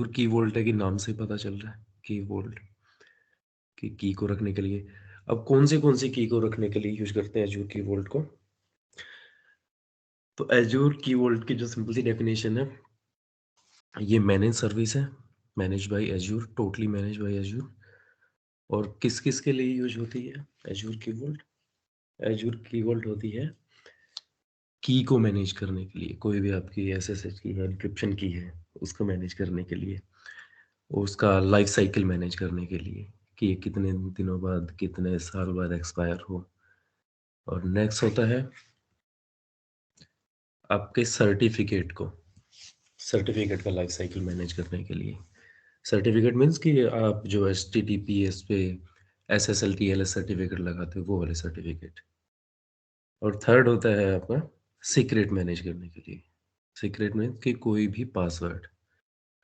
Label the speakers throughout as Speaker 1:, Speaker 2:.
Speaker 1: की वोल्ट है कि नाम से पता चल रहा है की वोल्ट की को रखने के लिए। अब कौन सी की को रखने के लिए यूज करते हैं एजूर की वोल्ट को? तो एजूर की वोल्ट की जो सिंपल सी डेफिनेशन है, ये मैनेज सर्विस है, manage by Azure, totally manage by Azure. और किस किस के लिए यूज होती है एजूर की वोल्ट? एजूर की वोल्ट होती है की को मैनेज करने के लिए, कोई भी आपकी एसएसएच की है, एन्क्रिप्शन की है, उसको मैनेज करने के लिए, उसका लाइफ साइकिल मैनेज करने के लिए कि ये कितने दिनों बाद, कितने साल बाद एक्सपायर हो। और नेक्स्ट होता है आपके सर्टिफिकेट का लाइफ साइकिल मैनेज करने के लिए। सर्टिफिकेट मीन्स कि आप जो एचटीटीपीएस पे एसएसएल टीएलएस सर्टिफिकेट लगाते हो, वो वाले सर्टिफिकेट। और थर्ड होता है आपका सीक्रेट मैनेज करने के लिए। सीक्रेट मीन्स कि कोई भी पासवर्ड,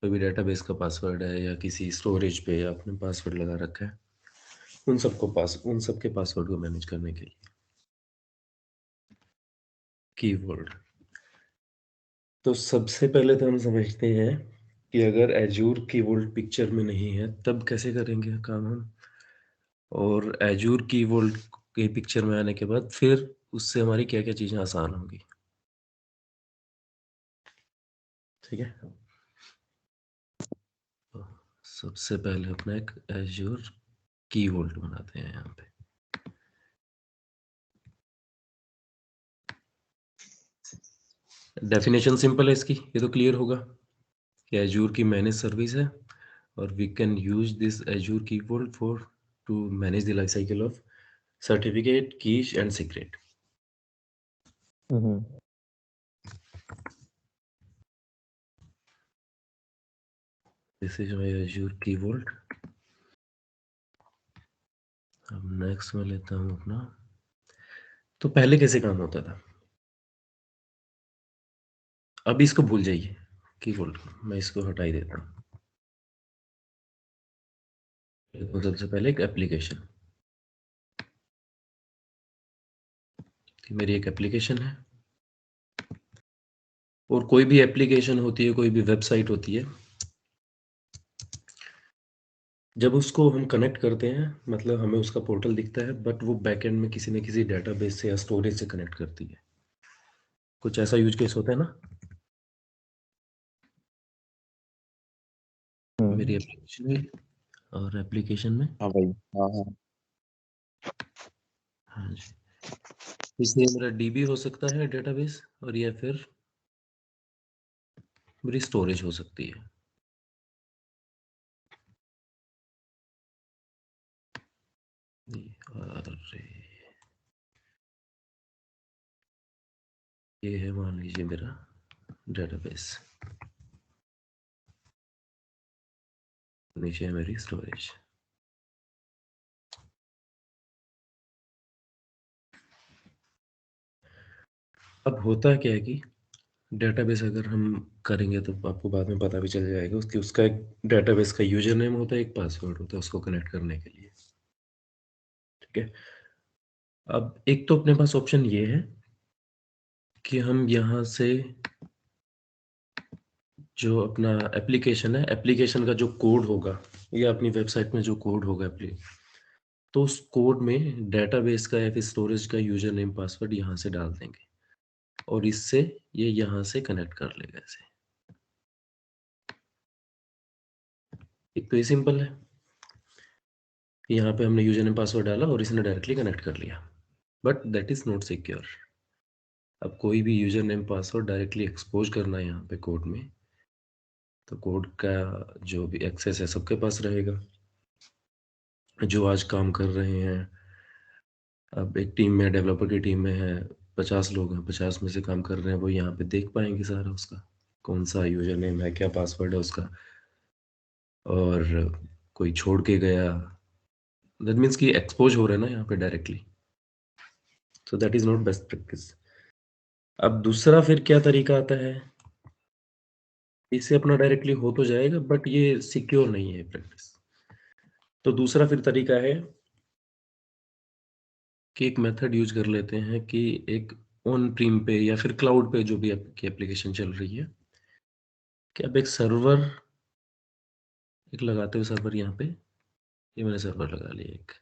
Speaker 1: कोई भी डेटाबेस का पासवर्ड है या किसी स्टोरेज पे आपने पासवर्ड लगा रखा है, उन सब के पासवर्ड को मैनेज करने के लिए कीवर्ड। तो सबसे पहले तो हम समझते हैं कि अगर एजूर कीवर्ड पिक्चर में नहीं है तब कैसे करेंगे काम हम। और एजूर कीवर्ड के पिक्चर में आने के बाद फिर उससे हमारी क्या-क्या चीज़ें आसान होंगी। ठीक है? तो सबसे पहले अपना एक एजूर कीवर्ड बनाते हैं यहाँ पे। डेफिनेशन सिंपल है इसकी, ये तो क्लियर होगा कि एजूर की मैनेज सर्विस है और we can use this Azure keyword for to manage the life cycle of certificate, keys and secret.
Speaker 2: Hmm.
Speaker 1: This is my Azure keyword. अब नेक्स्ट में लेता हूँ अपना। तो पहले कैसे काम होता था, अब इसको भूल जाइए कीवर्ड को, मैं इसको हटा ही देता हूँ। तो सबसे पहले एक एप्लीकेशन, मेरी एक एप्लीकेशन है और कोई भी एप्लीकेशन होती है, कोई भी वेबसाइट होती है, जब उसको हम कनेक्ट करते हैं मतलब हमें उसका पोर्टल दिखता है, बट वो बैकएंड में किसी न किसी डेटाबेस से या स्टोरेज से कनेक्ट करती है। कुछ ऐसा यूज केस होता है ना मेरी एप्लीकेशन में। और एप्लीकेशन में
Speaker 2: हाँ भाई, हाँ हाँ।
Speaker 1: हाँ जी, इसलिए मेरा डीबी हो सकता है डेटाबेस, और या फिर मेरी स्टोरेज हो सकती है। अरे ये है मान लीजिए मेरा डेटाबेस, नीचे है मेरी स्टोरेज। अब होता क्या है कि डेटाबेस अगर हम करेंगे तो आपको बाद में पता भी चल जाएगा, उसका एक डेटाबेस का यूजर नेम होता है, एक पासवर्ड होता है उसको कनेक्ट करने के लिए। ठीक है, अब एक तो अपने पास ऑप्शन ये है कि हम यहाँ से जो अपना एप्लीकेशन है, एप्लीकेशन का जो कोड होगा या अपनी वेबसाइट में जो कोड होगा तो उस कोड में डेटाबेस का या फिर स्टोरेज का यूजर नेम पासवर्ड यहाँ से डाल देंगे और इससे ये यहाँ से कनेक्ट कर लेगा ऐसे। एक तो ये सिंपल है, यहाँ पे हमने यूजर नेम पासवर्ड डाला और इसने डायरेक्टली कनेक्ट कर लिया, but that is not secure. अब कोई भी user name password directly expose करना है यहाँ पे कोड में, तो कोड का जो भी एक्सेस है सबके पास रहेगा जो आज काम कर रहे हैं। अब एक टीम में, डेवलपर की टीम में है 50 लोग हैं, 50 में से काम कर रहे हैं, वो यहाँ पे देख पाएंगे सारा उसका कौन सा यूजर नेम है, क्या पासवर्ड है उसका। और कोई छोड़ के गया, दैट मीन्स कि एक्सपोज हो रहा है ना यहाँ पे directly, so that is not best practice. अब दूसरा फिर क्या तरीका आता है, इससे अपना डायरेक्टली हो तो जाएगा बट ये सिक्योर नहीं है प्रैक्टिस। तो दूसरा फिर तरीका है कि एक मेथड यूज कर लेते हैं कि एक ऑन प्रीम पे या फिर क्लाउड पे जो भी आपकी एप्लीकेशन चल रही है, कि आप एक सर्वर एक लगाते हुए सर्वर यहाँ पे, ये मैंने सर्वर लगा लिया एक।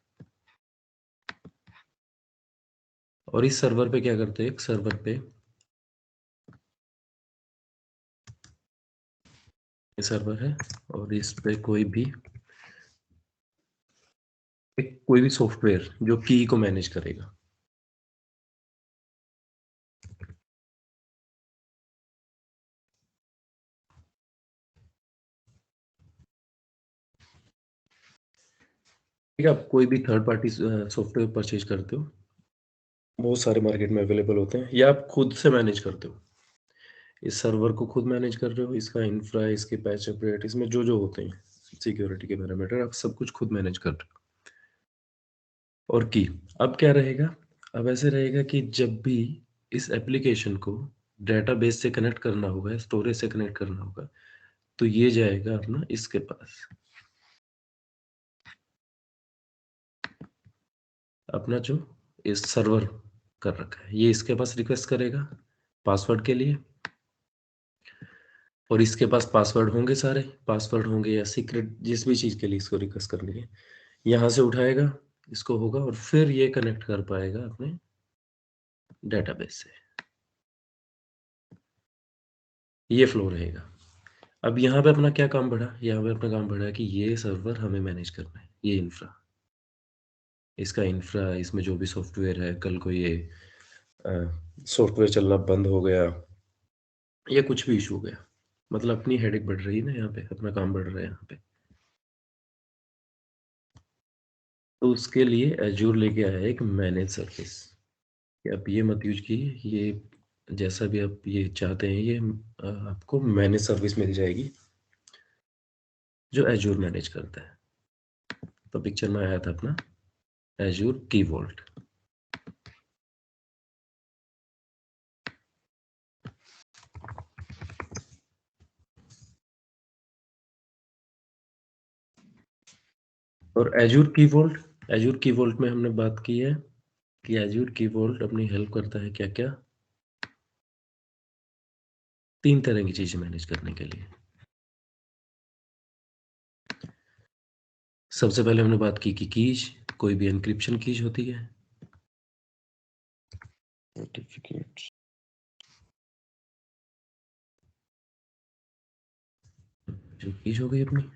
Speaker 1: और इस सर्वर पे क्या करते हैं, एक सर्वर पे ये सर्वर है और इस पे कोई भी सॉफ्टवेयर जो की को मैनेज करेगा। ठीक है, आप कोई भी थर्ड पार्टी सॉफ्टवेयर परचेज करते हो, बहुत सारे मार्केट में अवेलेबल होते हैं, या आप खुद से मैनेज करते हो। इस सर्वर को खुद मैनेज कर रहे हो, इसका इंफ्रा, इसके पैच अपडेट, इसमें जो जो होते हैं सिक्योरिटी के पैरामीटर, आप सब कुछ खुद मैनेज कर रहे हो। और की अब क्या रहेगा, अब ऐसे रहेगा कि जब भी इस एप्लीकेशन को डेटाबेस से कनेक्ट करना होगा, स्टोरेज से कनेक्ट करना होगा, तो ये जाएगा अपना इसके पास, अपना जो इस सर्वर कर रखा है, ये इसके पास रिक्वेस्ट करेगा पासवर्ड के लिए, और इसके पास पासवर्ड होंगे, सारे पासवर्ड होंगे या सीक्रेट, जिस भी चीज़ के लिए इसको रिक्वेस्ट करनी है, यहाँ से उठाएगा, इसको होगा और फिर ये कनेक्ट कर पाएगा अपने डेटाबेस से। ये फ्लो रहेगा। अब यहाँ पे अपना क्या काम बढ़ा, यहाँ पे अपना काम बढ़ा कि ये सर्वर हमें मैनेज करना है, ये इंफ्रा, इसका इंफ्रा, इसमें जो भी सॉफ्टवेयर है, कल को ये सॉफ्टवेयर चलना बंद हो गया या कुछ भी इशू हो गया, मतलब अपनी हेडेक बढ़ रही है ना, यहाँ पे अपना काम बढ़ रहा है यहाँ पे। तो उसके लिए एज्योर लेके आया है एक मैनेज सर्विस, कि आप ये मत यूज कीजिए, ये जैसा भी आप ये चाहते हैं, ये आपको मैनेज सर्विस मिल जाएगी जो एज्योर मैनेज करता है। तो पिक्चर में आया था अपना एज्योर की वॉल्ट। और एज्योर की वॉल्ट में हमने बात की है कि एज्योर की वॉल्ट अपनी हेल्प करता है क्या क्या, 3 तरह की चीजें मैनेज करने के लिए। सबसे पहले हमने बात की कि कीज, कोई भी एनक्रिप्शन कीज होती है, सर्टिफिकेट, जो कीज हो गई अपनी।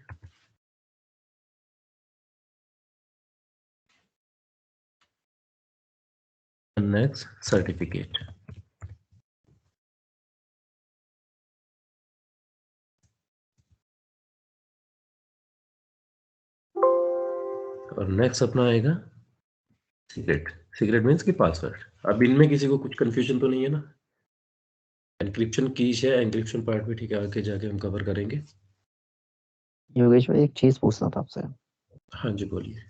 Speaker 1: नेक्स्ट सर्टिफिकेट, और नेक्स्ट अपना आएगा सीक्रेट। सीक्रेट मीन्स की पासवर्ड। अब इनमें किसी को कुछ कंफ्यूजन तो नहीं है ना, एनक्रिप्शन कीज है, एनक्रिप्शन पार्ट भी ठीक है, आगे जाके हम कवर करेंगे।
Speaker 2: योगेश भाई एक चीज पूछना था आपसे।
Speaker 1: हाँ जी बोलिए।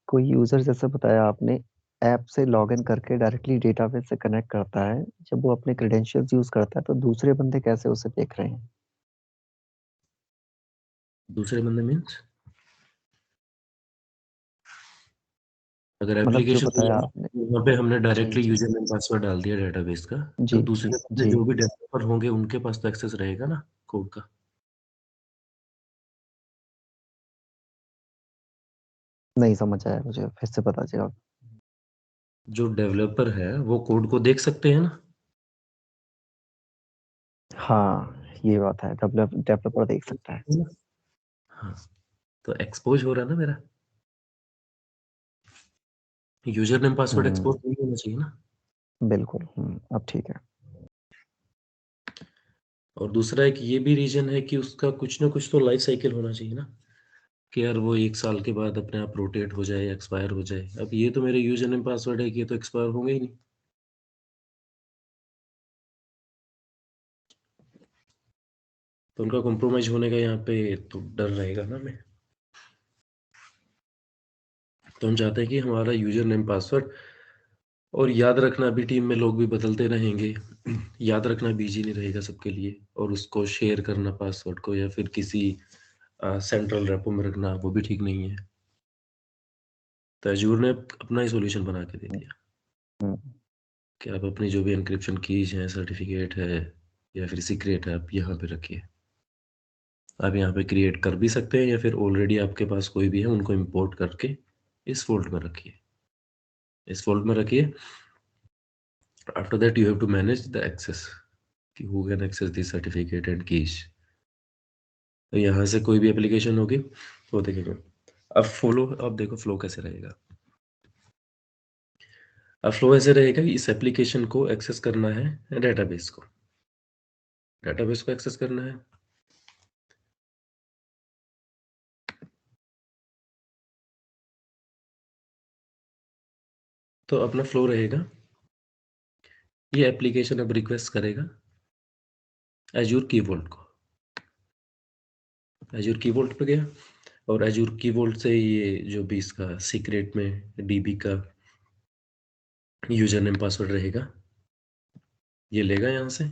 Speaker 2: कोई यूजर जैसे बताया आपने, ऐप से लॉगिन करके डायरेक्टली डेटाबेस से कनेक्ट करता है, जब वो अपने क्रेडेंशियल्स यूज करता है तो दूसरे बंदे कैसे उसे देख रहे हैं?
Speaker 1: दूसरे बंदे मीन्स, अगर
Speaker 2: मतलब जो
Speaker 1: एप्लीकेशन
Speaker 2: बताया आपने।
Speaker 1: वहाँ पे हमने
Speaker 2: जी
Speaker 1: डायरेक्टली
Speaker 2: जी
Speaker 1: यूजर नेम पासवर्ड डाल दिया डेटाबेस का, तो
Speaker 2: जी
Speaker 1: दूसरे बंदे
Speaker 2: जी।
Speaker 1: जो भी डेवलपर होंगे उनके पास तो एक्सेस रहेगा ना कोड का।
Speaker 2: नहीं समझ आया मुझे, फिर से बता दीजिएगा।
Speaker 1: जो डेवलपर है वो कोड को देख सकते हैं ना।
Speaker 2: हाँ ये बात है, डेवलपर देख सकता है।
Speaker 1: हाँ, तो एक्सपोज हो रहा है ना मेरा, यूजर नेम पासवर्ड एक्सपोज
Speaker 2: हम्म,
Speaker 1: नहीं होना चाहिए ना।
Speaker 2: बिल्कुल। अब ठीक है।
Speaker 1: और दूसरा एक ये भी रीजन है कि उसका कुछ ना कुछ तो लाइफ साइकिल होना चाहिए ना, कि यार वो 1 साल के बाद अपने आप रोटेट हो जाए, एक्सपायर हो जाए। अब ये तो मेरे यूजर नेम पासवर्ड है कि ये तो एक्सपायर होंगे ही नहीं, तो उनका कॉम्प्रोमाइज होने का यहाँ पे तो डर रहेगा ना हमें। तो हम चाहते हैं कि हमारा यूजर नेम पासवर्ड, और याद रखना भी, टीम में लोग भी बदलते रहेंगे, याद रखना भी इजी नहीं रहेगा सबके लिए, और उसको शेयर करना पासवर्ड को या फिर किसी सेंट्रल रेपो में रखना वो भी ठीक नहीं है। तो एजूर ने अपना ही सॉल्यूशन बना के दे दिया
Speaker 2: हम्म,
Speaker 1: कि आप अपनी जो भी एनक्रिप्शन कीज हैं, सर्टिफिकेट है या फिर सीक्रेट है, आप यहाँ पे रखिए। आप यहाँ पे क्रिएट कर भी सकते हैं या फिर ऑलरेडी आपके पास कोई भी है उनको इंपोर्ट करके इस फोल्ड में रखिए, इस फोल्ड में रखिए। After that you have to manage the access कि who can access this certificate and keys. तो यहाँ से कोई भी एप्लीकेशन होगी वो देखेंगे। अब फ्लो, अब देखो फ्लो कैसे रहेगा। अब फ्लो ऐसे रहेगा कि इस एप्लीकेशन को एक्सेस करना है डेटाबेस को, डेटाबेस को एक्सेस करना है। तो अपना फ्लो रहेगा, ये एप्लीकेशन अब रिक्वेस्ट करेगा एज्योर की वोल्ट को, एज्योर की वोल्ट पे गया और एज्योर की वोल्ट से ये जो भी इसका सीक्रेट में डीबी का यूजर नेम पासवर्ड रहेगा ये लेगा, यहाँ से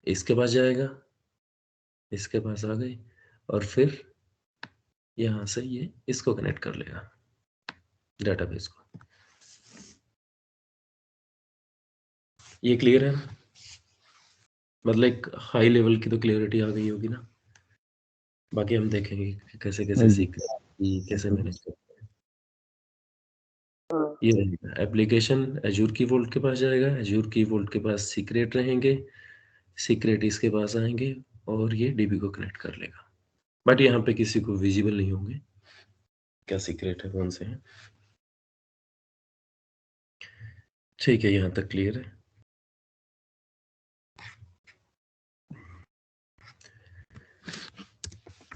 Speaker 1: इसके पास जाएगा, इसके पास आ गई और फिर यहाँ से ये इसको कनेक्ट कर लेगा डेटाबेस को। ये क्लियर है ना? मतलब एक हाई लेवल की तो क्लियरिटी आ गई होगी ना। बाकी हम देखेंगे कि कैसे कैसे
Speaker 2: जी।
Speaker 1: सीख कैसे मैनेज करते हैं। ये रहेगा एप्लीकेशन एज्योर की वोल्ट के पास जाएगा, एज्योर की वोल्ट के पास सीक्रेट रहेंगे, सीक्रेट इसके पास आएंगे और ये डीबी को कनेक्ट कर लेगा। बट यहाँ पे किसी को विजिबल नहीं होंगे क्या सीक्रेट है, कौन से हैं। ठीक है, यहाँ तक क्लियर है।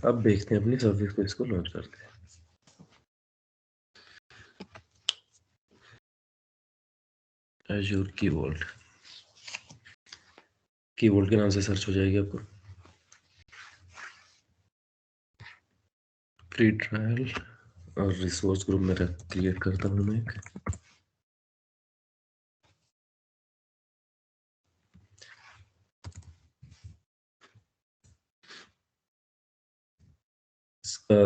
Speaker 1: अब देखते हैं अपनी सर्विस को, इसको लॉन्च करते हैं। एज्योर की वोल्ट के नाम से सर्च हो जाएगी आपको। फ्री ट्रायल और रिसोर्स ग्रुप मेरा क्रिएट करता हूँ मैं एक। इसका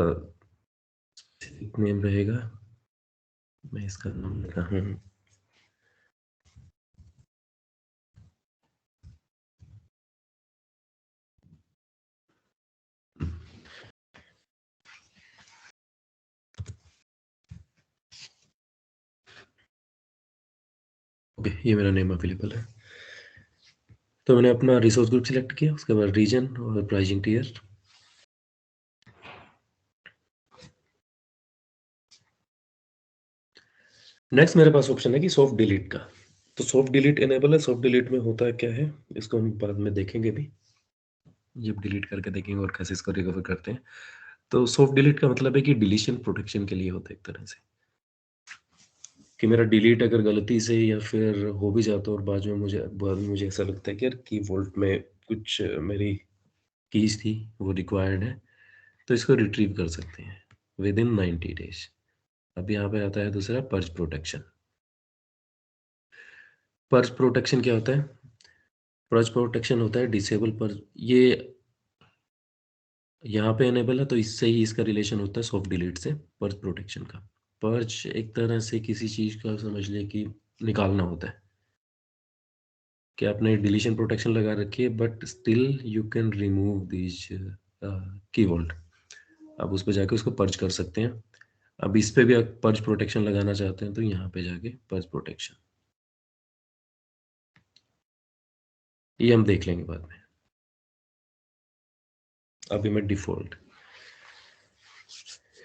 Speaker 1: नेम रहेगा, मैं इसका नाम लिखा हूँ ओके, ये मेरा नेम अवेलेबल है। तो मैंने अपना रिसोर्स ग्रुप सिलेक्ट किया, उसके बाद रीजन और प्राइसिंग टीयर। नेक्स्ट मेरे पास ऑप्शन है कि सॉफ्ट डिलीट का। तो सॉफ्ट डिलीट इनेबल है। सॉफ्ट डिलीट में होता है क्या है, इसको हम बाद में देखेंगे भी, जब डिलीट करके देखेंगे और कैसे इसको रिकवर करते हैं। तो सॉफ्ट डिलीट का मतलब है कि डिलीशन प्रोटेक्शन के लिए होता है एक तरह से, कि मेरा डिलीट अगर गलती से या फिर हो भी जाता है और बाद में मुझे ऐसा लगता है कि यार की वोल्ट में कुछ मेरी कीज थी वो रिक्वायर्ड है, तो इसको रिट्रीव कर सकते हैं विद इन 90 डेज। अब यहाँ पे आता है दूसरा पर्ज प्रोटेक्शन। पर्ज प्रोटेक्शन क्या होता है? पर्ज प्रोटेक्शन होता है डिसेबल पर्ज, ये यहाँ पे एनेबल है तो इससे ही इसका रिलेशन होता है सॉफ्ट डिलीट से पर्ज प्रोटेक्शन का। पर्ज एक तरह से किसी चीज का समझ ले कि निकालना होता है, कि आपने डिलीशन प्रोटेक्शन लगा रखी है but still you can remove this keyword. आप उस पर जाके उसको पर्ज कर सकते हैं। अब इस पे भी आप पर्ज प्रोटेक्शन लगाना चाहते हैं तो यहाँ पे जाके पर्ज प्रोटेक्शन, ये हम देख लेंगे बाद में। अभी मैं डिफॉल्ट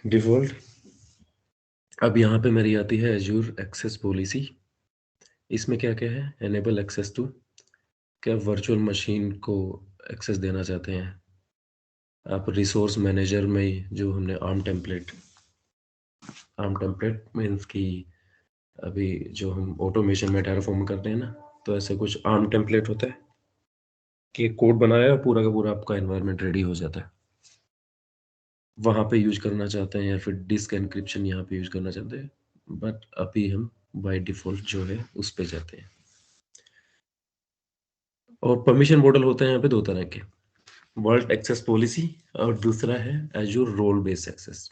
Speaker 1: डिफॉल्ट अब यहाँ पे मेरी आती है एज्योर एक्सेस पॉलिसी। इसमें क्या क्या है? एनेबल एक्सेस टू, क्या वर्चुअल मशीन को एक्सेस देना चाहते हैं आप। रिसोर्स मैनेजर में जो हमने आर्म टेम्पलेट मीन्स की अभी जो हम ऑटोमेशन में टेराफॉर्म करते हैं ना, तो ऐसे कुछ आर्म टेम्पलेट होता है कि कोड बनाया पूरा का पूरा आपका एनवायरनमेंट रेडी हो जाता है, वहाँ पे यूज करना चाहते हैं या फिर डिस्क एनक्रिप्शन यहाँ पे यूज करना चाहते हैं। बट अभी हम बाय डिफॉल्ट जो है उस पे जाते हैं। और परमिशन मॉडल होते हैं यहाँ पे दो तरह के, वर्ल्ड एक्सेस पॉलिसी और दूसरा है एज्योर रोल बेस्ड एक्सेस।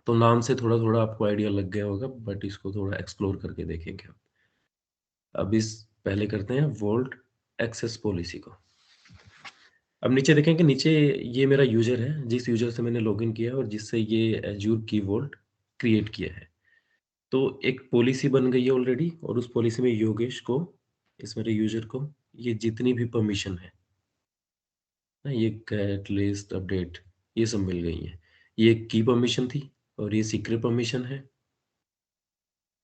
Speaker 1: तो नाम से थोड़ा थोड़ा आपको आइडिया लग गया होगा बट इसको थोड़ा एक्सप्लोर करके देखेंगे। अब इस पहले करते हैं वर्ल्ड एक्सेस पॉलिसी को। अब नीचे देखेंगे, नीचे ये मेरा यूज़र है, जिस यूज़र से मैंने लॉगिन किया है और जिससे ये एज़्योर की वॉल्ट क्रिएट किया है। तो एक पॉलिसी बन गई है ऑलरेडी और उस पॉलिसी में योगेश को, इस मेरे यूज़र को, ये जितनी भी परमिशन है ना, ये गेट, लिस्ट, अपडेट, ये सब मिल गई हैं। ये की परमिशन थी और ये सीक्रेट परमिशन है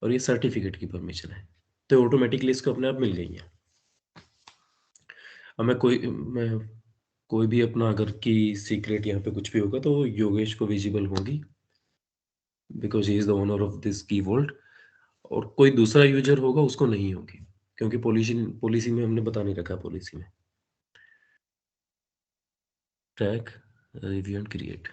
Speaker 1: और ये सर्टिफ़िकेट की परमिशन है। तो ऑटोमैटिकली इसको अपने आप मिल गई हैं। अब मैं कोई भी अपना अगर की सीक्रेट यहाँ पे कुछ भी होगा तो योगेश को विज़िबल होगी because he is the owner of this की वॉल्ट, और कोई दूसरा यूज़र होगा उसको नहीं होगी, क्योंकि पॉलिसी में हमने बता नहीं रखा है पॉलिसी में। Track, review and create.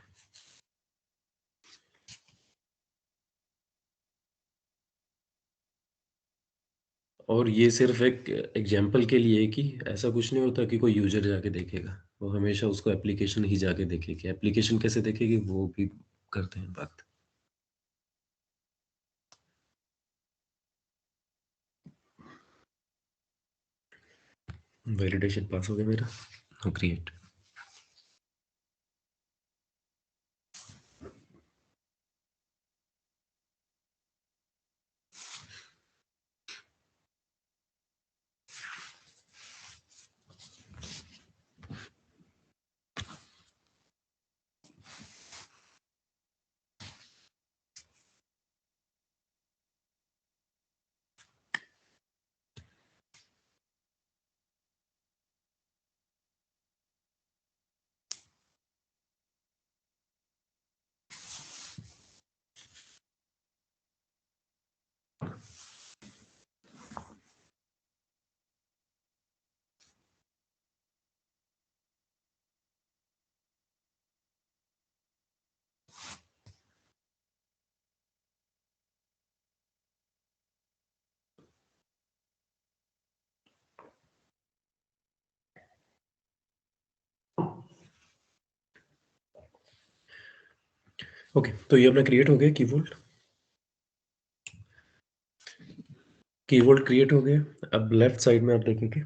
Speaker 1: और ये सिर्फ़ एक एग्ज़ाम्पल के लिए है कि ऐसा कुछ नहीं होता कि कोई यूज़र जाके देखेगा। वो हमेशा उसको एप्लीकेशन ही जाके देखेगी। एप्लीकेशन कैसे देखेगी वो भी करते हैं बात। वैलिडेशन पास हो गया मेरा। हाँ, क्रिएट। ओके, तो ये अपना क्रिएट हो गया कीवर्ड क्रिएट हो गया। अब लेफ्ट साइड में आप देखेंगे,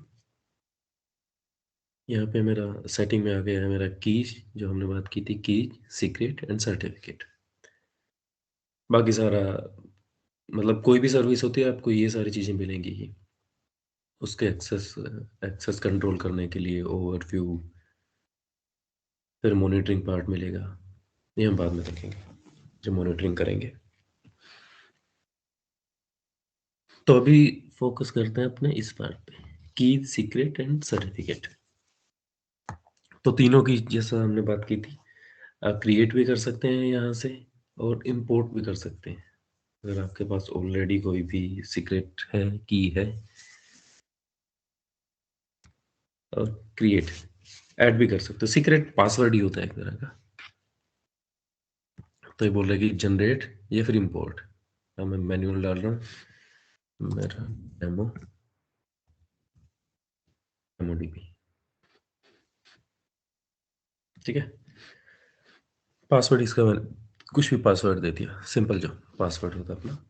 Speaker 1: यहाँ पे मेरा सेटिंग में आ गया है मेरा कीज, जो हमने बात की थी, कीज, सीक्रेट एंड सर्टिफिकेट। बाकी सारा, मतलब कोई भी सर्विस होती है आपको ये सारी चीज़ें मिलेंगी ही। उसके एक्सेस एक्सेस कंट्रोल करने के लिए ओवरव्यू, फिर मॉनिटरिंग पार्ट मिलेगा। ये हम बाद में देखेंगे जब मॉनिटरिंग करेंगे। तो अभी फोकस करते हैं अपने इस पार्ट पे, की, सीक्रेट एंड सर्टिफिकेट। तो तीनों की जैसा हमने बात की थी, आप क्रिएट भी कर सकते हैं यहाँ से और इंपोर्ट भी कर सकते हैं। अगर आपके पास ऑलरेडी कोई भी सीक्रेट है, की है, और क्रिएट, ऐड भी कर सकते हो। सीक्रेट पासवर्ड ही होता है एक तरह का। तो ये बोल रहा है कि जनरेट या फिर इंपोर्ट। अब मैं मैनुअल डाल रहा हूँ, मेरा डेमो MongoDB, ठीक है। पासवर्ड इसका मैंने कुछ भी पासवर्ड दे दिया, सिंपल जो पासवर्ड होता है अपना।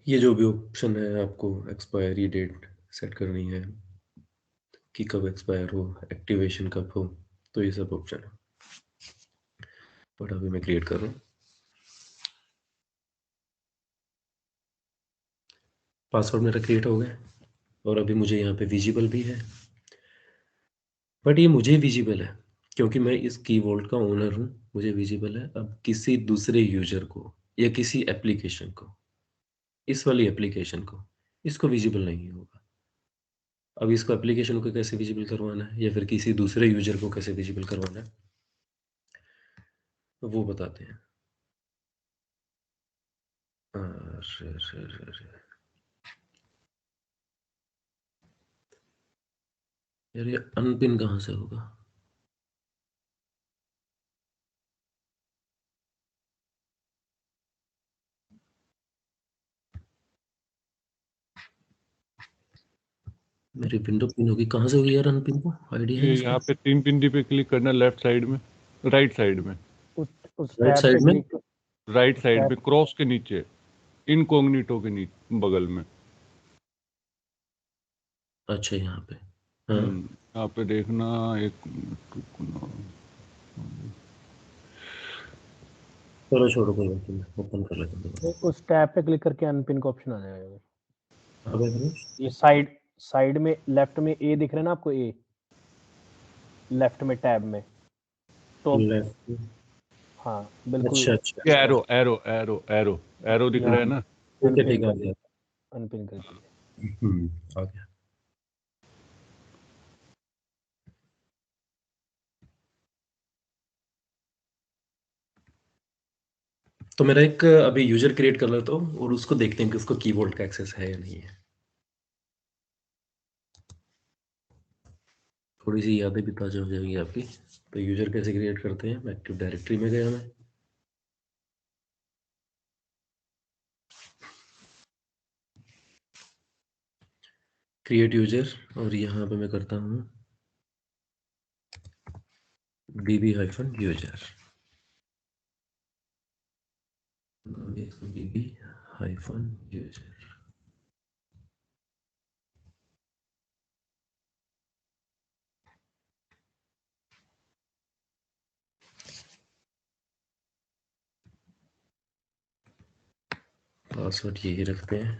Speaker 1: ये जो भी ऑप्शन है, आपको एक्सपायरी डेट सेट करनी है कि कब एक्सपायर हो, एक्टिवेशन कब हो, तो ये सब ऑप्शन है। बट अभी मैं क्रिएट कर रहा हूँ। पासवर्ड मेरा क्रिएट हो गया और अभी मुझे यहाँ पे विजिबल भी है। बट ये मुझे विजिबल है क्योंकि मैं इस कीवर्ड का ओनर हूँ, मुझे विजिबल है। अब किसी दूसरे यूजर को या किसी एप्लीकेशन को, इस वाली एप्लीकेशन को, इसको विजिबल नहीं होगा। अब इसको एप्लीकेशन को कैसे विजिबल करवाना है या फिर किसी दूसरे यूजर को कैसे विजिबल करवाना है, तो वो बताते हैं। अरे, अरे, अरे, अरे। यार ये अनपिन कहाँ से होगा? मेरी विंडो पिन होगी, कहाँ से होगी यार अनपिन को? आइडिया है
Speaker 3: ये
Speaker 1: इसका?
Speaker 3: यहाँ पे 3 बिंदी पे क्लिक करना, लेफ्ट साइड में, राइट साइड में,
Speaker 2: उस
Speaker 1: राइट
Speaker 2: टैब पे
Speaker 1: साइड में?
Speaker 2: क्लिक
Speaker 3: राइट साइड पे क्रॉस के नीचे, इनकॉग्निटो के नीचे बगल में।
Speaker 1: अच्छा यहाँ पे, हाँ
Speaker 3: यहाँ पे देखना, एक मिनट रुकना।
Speaker 1: चलो छोड़ो, कोई बात नहीं, ओपन कर लेते हैं दोबारा।
Speaker 2: उस टैब पे क्लिक करके अनपिन का ऑप्शन आ जाएगा।
Speaker 1: कहाँ पे फिनिश?
Speaker 2: ये साइड में लेफ्ट में ए दिख रहा है ना आपको, ए लेफ्ट में टैब में, तो
Speaker 1: लेफ्ट?
Speaker 2: हाँ बिल्कुल
Speaker 1: अच्छा अच्छा,
Speaker 3: ये arrow arrow arrow arrow arrow दिख रहा है ना?
Speaker 1: ठीक है
Speaker 2: अनपिन
Speaker 1: ठीक है, आ
Speaker 2: कर
Speaker 1: गया।
Speaker 2: अनपिन कर दीजिए।
Speaker 1: आ गया। तो मेरा एक अभी यूजर क्रिएट कर लेता हूँ और उसको देखते हैं कि उसको कीबोर्ड का एक्सेस है या नहीं है। थोड़ी सी यादें भी ताजा हो जाएगी आपकी। तो यूजर कैसे क्रिएट करते हैं? एक्टिव डायरेक्टरी में गया मैं, क्रिएट यूजर, और यहाँ पे मैं करता हूँ db-user, db-user। पासवर्ड यही रखते हैं।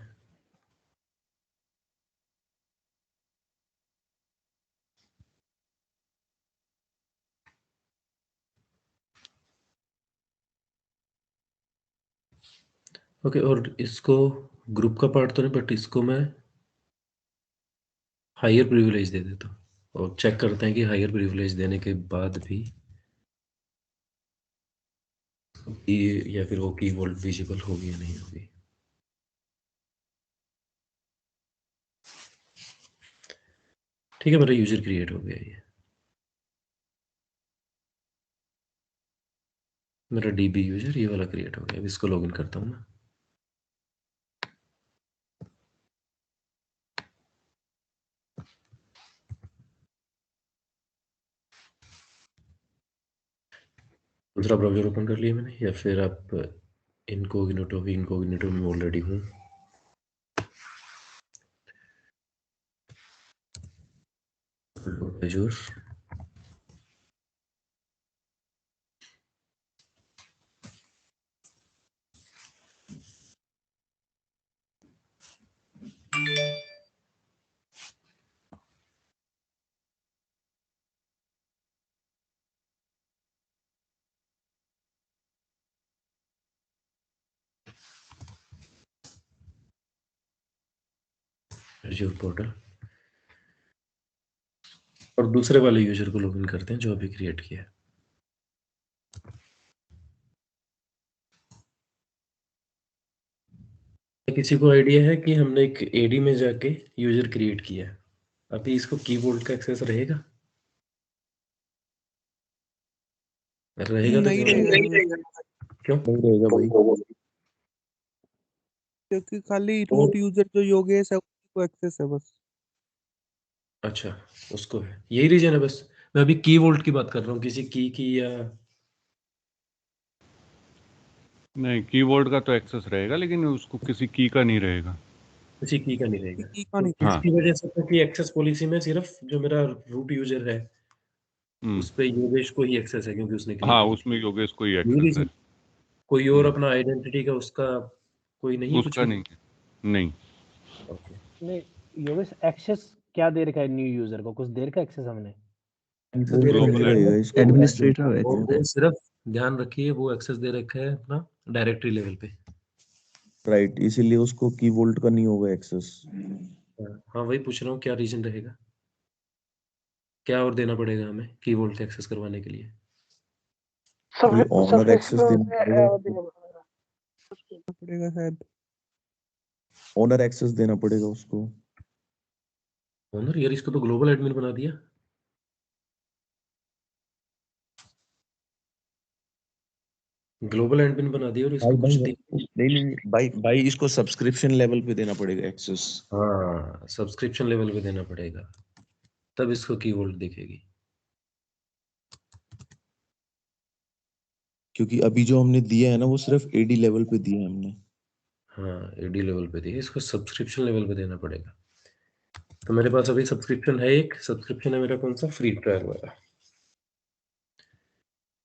Speaker 1: ओके, और इसको ग्रुप का पार्ट तो नहीं, बट इसको मैं हायर प्रिविलेज दे देता हूँ और चेक करते हैं कि हायर प्रिविलेज देने के बाद भी या फिर वो कीबोर्ड विजिबल होगी या नहीं होगी। ठीक है, मेरा यूजर क्रिएट हो गया। ये मेरा डीबी यूजर ये वाला क्रिएट हो गया। अब इसको लॉगिन करता हूँ मैं। दूसरा ब्राउज़र ओपन कर लिया मैंने, या फिर आप इनकोग्निटो में ऑलरेडी हूँ। Azure, Azure पोर्टल, और दूसरे वाले यूजर को लॉगिन करते हैं जो अभी क्रिएट किया है। किसी को आइडिया है कि हमने एक एडी में जाके यूजर क्रिएट किया है, अभी इसको कीबोर्ड का एक्सेस रहेगा? रहेगा तो
Speaker 4: नहीं
Speaker 1: क्या
Speaker 4: रहेगा,
Speaker 1: क्यों?
Speaker 2: नहीं रहेगा भाई।
Speaker 4: क्योंकि खाली रूट यूजर जो योगेश है उसको एक्सेस है बस।
Speaker 1: अच्छा, उसको है, यही रीजन है बस। मैं अभी कीबोर्ड की बात कर रहा हूँ, किसी की या
Speaker 3: नहीं, कीबोर्ड का तो एक्सेस रहेगा, लेकिन उसको किसी की का नहीं रहेगा।
Speaker 1: किसी की का नहीं रहेगा।
Speaker 4: की का
Speaker 1: तो
Speaker 4: नहीं
Speaker 3: हाँ।
Speaker 1: इसकी वजह से कि एक्सेस पॉलिसी में सिर्फ जो मेरा रूट यूजर है उस पे योगेश को ही एक्सेस है, क्योंकि उसने
Speaker 3: हाँ,
Speaker 1: क्रिएट
Speaker 3: उसमें योगेश को ही
Speaker 1: किया।
Speaker 3: एक्सेस है।
Speaker 1: कोई और अपना आइडेंटिटी का उसका कोई नहीं है कुछ
Speaker 3: उसका
Speaker 1: भी?
Speaker 3: नहीं है, नहीं।
Speaker 1: ओके,
Speaker 2: नहीं योगेश, एक्सेस क्या दे रखा है न्यू यूजर को? कुछ देर का एक्सेस हमने
Speaker 3: ग्लोबल
Speaker 2: एडमिनिस्ट्रेटर है
Speaker 1: वो सिर्फ ध्यान रखिए, वो एक्सेस दे रखा है अपना डायरेक्टरी लेवल पे।
Speaker 5: राइट, इसीलिए उसको की वोल्ट का नहीं होगा एक्सेस।
Speaker 1: हाँ, वही पूछ रहा हूँ, क्या रीजन रहेगा, क्या और देना पड़ेगा हमें कीबोर्ड का एक्सेस करवाने के लिए?
Speaker 5: कोई ऑनर एक्सेस देना
Speaker 4: पड़ेगा शायद।
Speaker 5: ऑनर एक्सेस देना पड़ेगा उसको।
Speaker 1: ओनर यार, इसको तो ग्लोबल एडमिन बना दिया। ग्लोबल एडमिन बना दिया और
Speaker 5: भाई
Speaker 1: इसको कुछ
Speaker 5: भाई नहीं नहीं नहीं, भाई भाई इसको सब्सक्रिप्शन लेवल पे देना पड़ेगा एक्सेस,
Speaker 1: हाँ, सब्सक्रिप्शन लेवल पे देना पड़ेगा, तब इसको कीवर्ड दिखेगी।
Speaker 5: क्योंकि अभी जो हमने दिया है ना वो सिर्फ एडी लेवल पे दिया है हमने।
Speaker 1: हाँ, एडी लेवल पे दिए, इसको सब्सक्रिप्शन लेवल पे देना पड़ेगा। तो मेरे पास अभी सब्सक्रिप्शन है, एक सब्सक्रिप्शन है मेरा, कौन सा, फ्री ट्रायल वाला।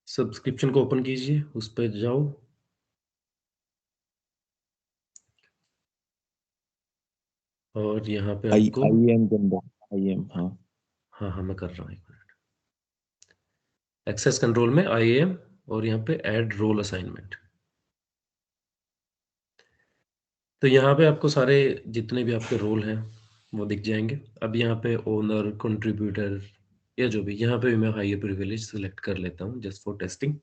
Speaker 1: सब्सक्रिप्शन को ओपन कीजिए, उस पर जाओ, और यहाँ पे
Speaker 5: आई
Speaker 1: आपको,
Speaker 5: आईएम के अंदर आईएम, हाँ
Speaker 1: हाँ हाँ मैं कर रहा हूँ, एक मिनट, एक्सेस कंट्रोल में IAM और यहाँ पे ऐड रोल असाइनमेंट। तो यहाँ पे आपको सारे जितने भी आपके रोल हैं वो दिख जाएंगे। अब यहाँ पे ओनर, कंट्रीब्यूटर या जो भी, यहाँ पे भी मैं हायर प्रिविलेज सेलेक्ट कर लेता हूँ जस्ट फॉर टेस्टिंग,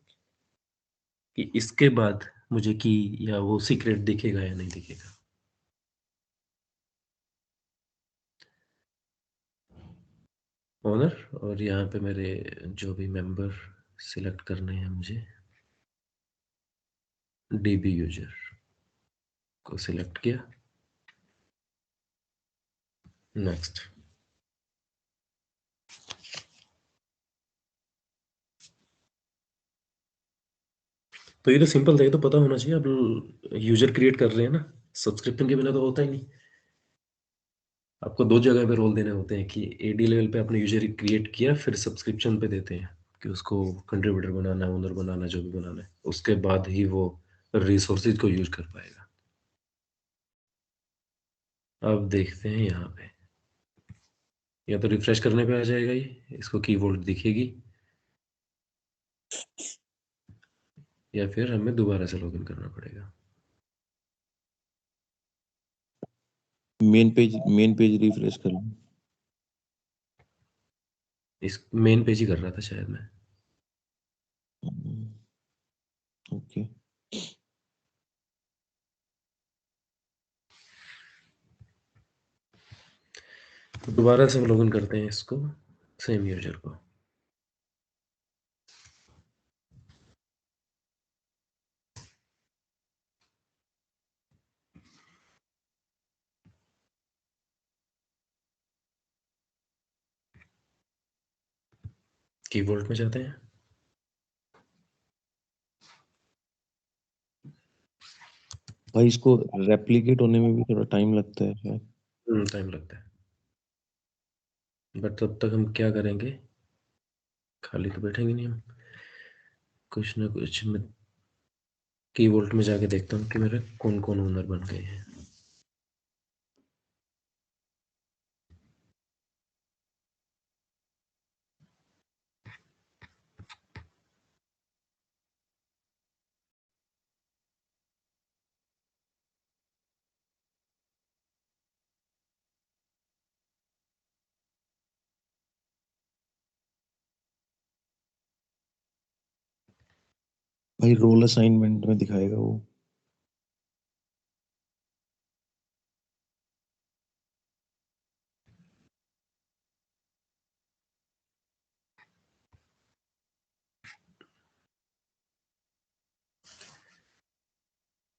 Speaker 1: कि इसके बाद मुझे की या वो सीक्रेट दिखेगा या नहीं दिखेगा। ओनर, और यहाँ पे मेरे जो भी मेंबर सिलेक्ट करने हैं मुझे, DB यूजर को सिलेक्ट किया, नेक्स्ट। तो ये तो सिंपल था, ये तो पता होना चाहिए। अब यूजर क्रिएट कर रहे हैं ना, सब्सक्रिप्शन के बिना तो होता ही नहीं। आपको दो जगह पे रोल देने होते हैं, कि AD लेवल पे आपने यूजर क्रिएट किया, फिर सब्सक्रिप्शन पे देते हैं कि उसको कंट्रीब्यूटर बनाना है, ओनर बनाना है, जो भी बनाना है, उसके बाद ही वो रिसोर्सेज को यूज कर पाएगा। अब देखते हैं यहाँ पे, या तो रिफ्रेश करने पे आ जाएगा ये, इसको कीवर्ड दिखेगी, या फिर हमें दोबारा से लॉगिन करना पड़ेगा।
Speaker 5: मेन पेज रिफ्रेश कर लो।
Speaker 1: इस मेन पेज ही कर रहा था शायद मैं।
Speaker 5: ओके,
Speaker 1: तो दोबारा से लॉगिन करते हैं इसको, सेम यूजर को। कीवर्ड में जाते हैं,
Speaker 5: भाई इसको रेप्लिकेट होने में भी थोड़ा टाइम लगता है शायद।
Speaker 1: टाइम लगता है, बट तब तक हम क्या करेंगे, खाली तो बैठेंगे नहीं हम, कुछ ना कुछ मैं कीवर्ड में जाके देखता हूँ कि मेरे कौन कौन ओनर बन गए हैं।
Speaker 5: भाई रोल असाइनमेंट में दिखाएगा वो।